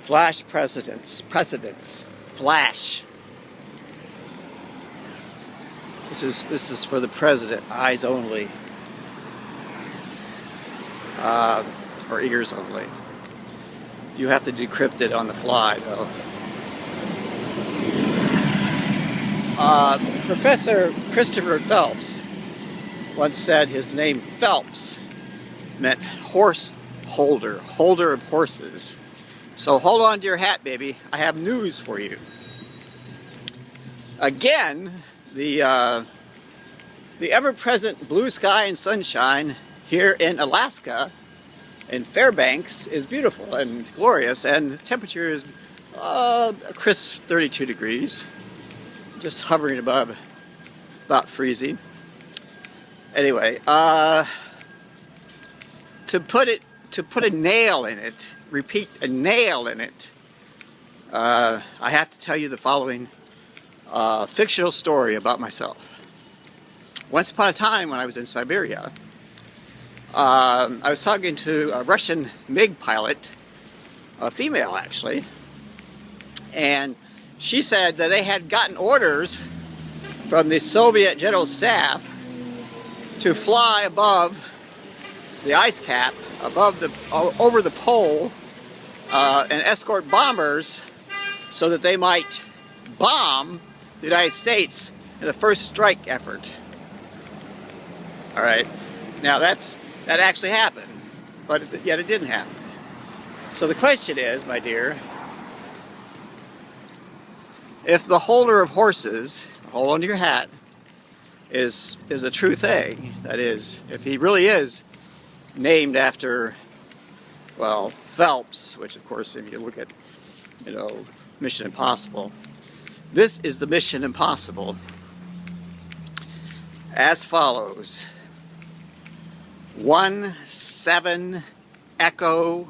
Flash precedents. Flash. This is for the president. Eyes only. Or ears only. You have to decrypt it on the fly, though. Professor Christopher Phelps once said his name Phelps meant horse holder, holder of horses. So hold on to your hat, baby. I have news for you. Again, the ever-present blue sky and sunshine here in Alaska, in Fairbanks, is beautiful and glorious, and the temperature is a crisp 32 degrees, just hovering above about freezing. Anyway, to put a nail in it, repeat, a nail in it, I have to tell you the following fictional story about myself. Once upon a time when I was in Siberia, I was talking to a Russian MiG pilot, a female actually, and she said that they had gotten orders from the Soviet General Staff to fly above the ice cap, over the pole, and escort bombers so that they might bomb the United States in the first strike effort. All right, now that actually happened, but yet it didn't happen. So the question is, my dear, if the holder of horses, hold on to your hat, is a true thing, that is, if he really is named after, well, Phelps, which of course if you look at, Mission Impossible, this is the Mission Impossible as follows. 17 Echo,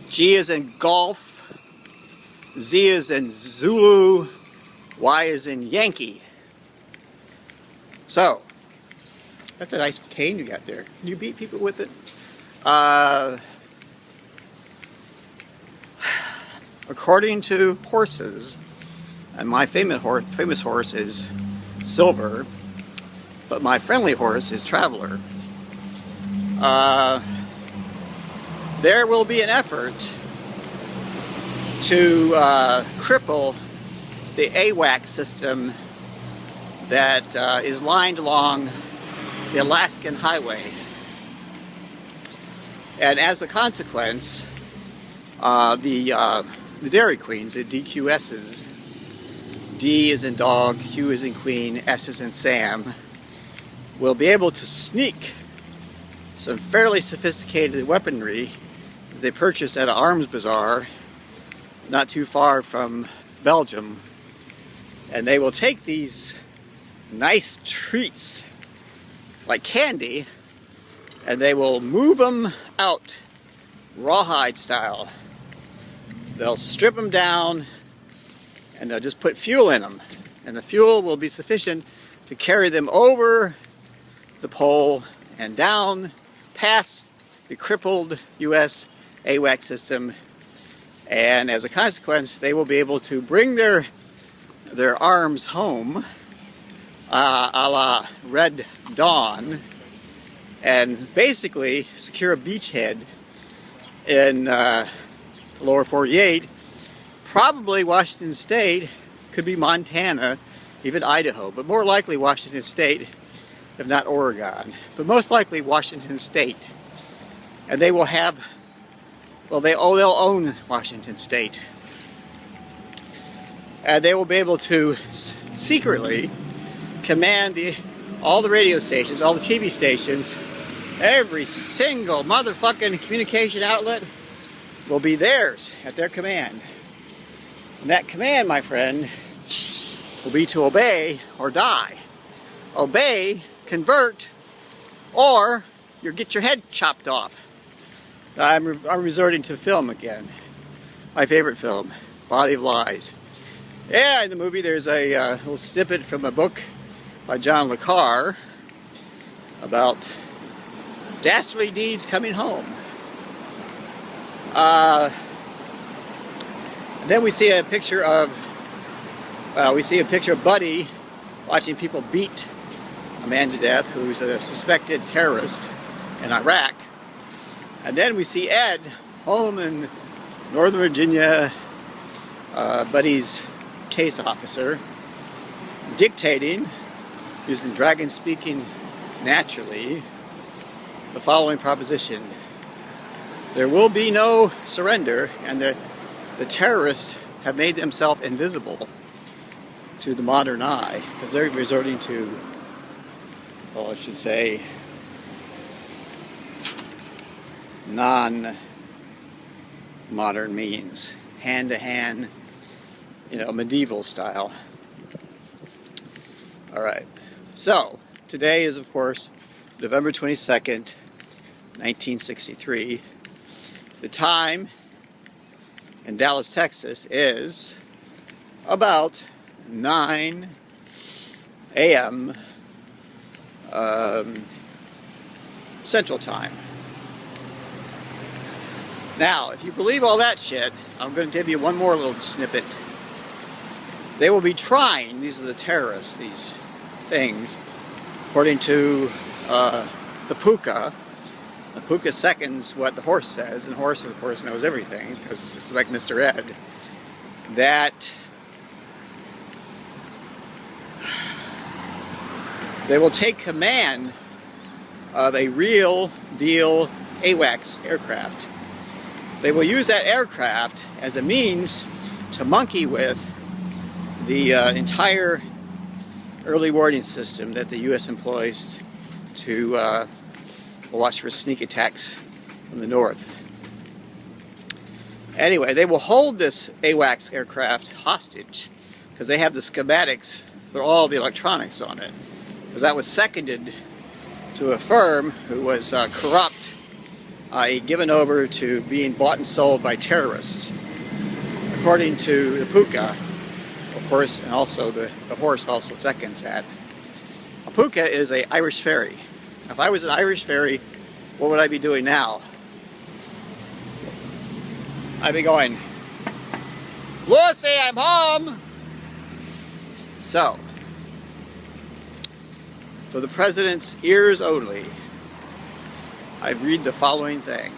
G is in Golf, Z is in Zulu, Y is in Yankee. So, that's a nice cane you got there. Can you beat people with it? According to horses, and my famous horse is Silver, but my friendly horse is Traveler. There will be an effort to cripple the AWACS system that is lined along the Alaskan Highway. And as a consequence, the Dairy Queens, the DQSs, D is in dog, Q is in queen, S is in Sam, will be able to sneak some fairly sophisticated weaponry that they purchased at an arms bazaar not too far from Belgium, and they will take these nice treats like candy and they will move them out rawhide style. They'll strip them down and they'll just put fuel in them, and the fuel will be sufficient to carry them over the pole and down past the crippled US AWACS system, and as a consequence they will be able to bring their arms home a la Red Dawn and basically secure a beachhead in the lower 48, probably Washington State, could be Montana, even Idaho, but more likely Washington State, if not Oregon, but most likely Washington State. And they will have, well, they'll own Washington State. And they will be able to secretly command all the radio stations, all the TV stations, every single motherfucking communication outlet will be theirs at their command. And that command, my friend, will be to obey or die. Obey, convert, or you get your head chopped off. I'm resorting to film again. My favorite film, Body of Lies. Yeah, in the movie there's a little snippet from a book by John le Carre about dastardly deeds coming home. Then we see a picture of Buddy watching people beat a man to death who's a suspected terrorist in Iraq. And then we see Ed home in Northern Virginia, Buddy's case officer, dictating, using dragon speaking naturally, the following proposition: there will be no surrender, and the terrorists have made themselves invisible to the modern eye, because they're resorting to, well, I should say, non-modern means, hand-to-hand, medieval style. All right, so today is, of course, November 22nd, 1963. The time in Dallas, Texas is about 9 a.m. Central Time. Now, if you believe all that shit, I'm going to give you one more little snippet. They will be trying, these are the terrorists, these things, according to the puka. The puka seconds what the horse says, and the horse, of course, knows everything, because it's like Mr. Ed, that they will take command of a real deal AWACS aircraft. They will use that aircraft as a means to monkey with the entire early warning system that the U.S. employs to watch for sneak attacks from the north. Anyway, they will hold this AWACS aircraft hostage because they have the schematics for all the electronics on it. Because that was seconded to a firm who was corrupt, given over to being bought and sold by terrorists, according to the puka, of course, and also the horse also seconds that. A puka is an Irish ferry. If I was an Irish ferry, what would I be doing now? I'd be going, Lucy, I'm home! So, for the president's ears only, I read the following thing.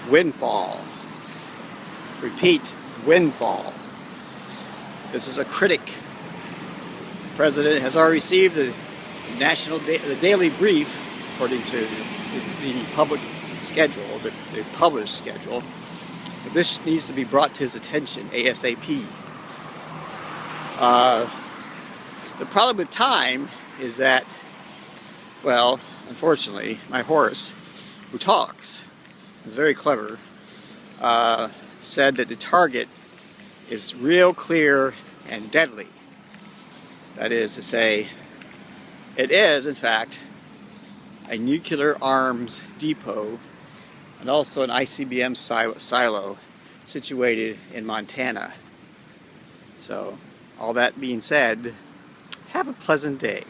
Windfall. Repeat, windfall. This is a critic. The president has already received the daily brief, according to the public schedule, the published schedule. But this needs to be brought to his attention ASAP. The problem with time is that, well, unfortunately, my horse, who talks, is very clever, said that the target is real clear and deadly. That is to say, it is, in fact, a nuclear arms depot and also an ICBM silo situated in Montana. So, all that being said, have a pleasant day.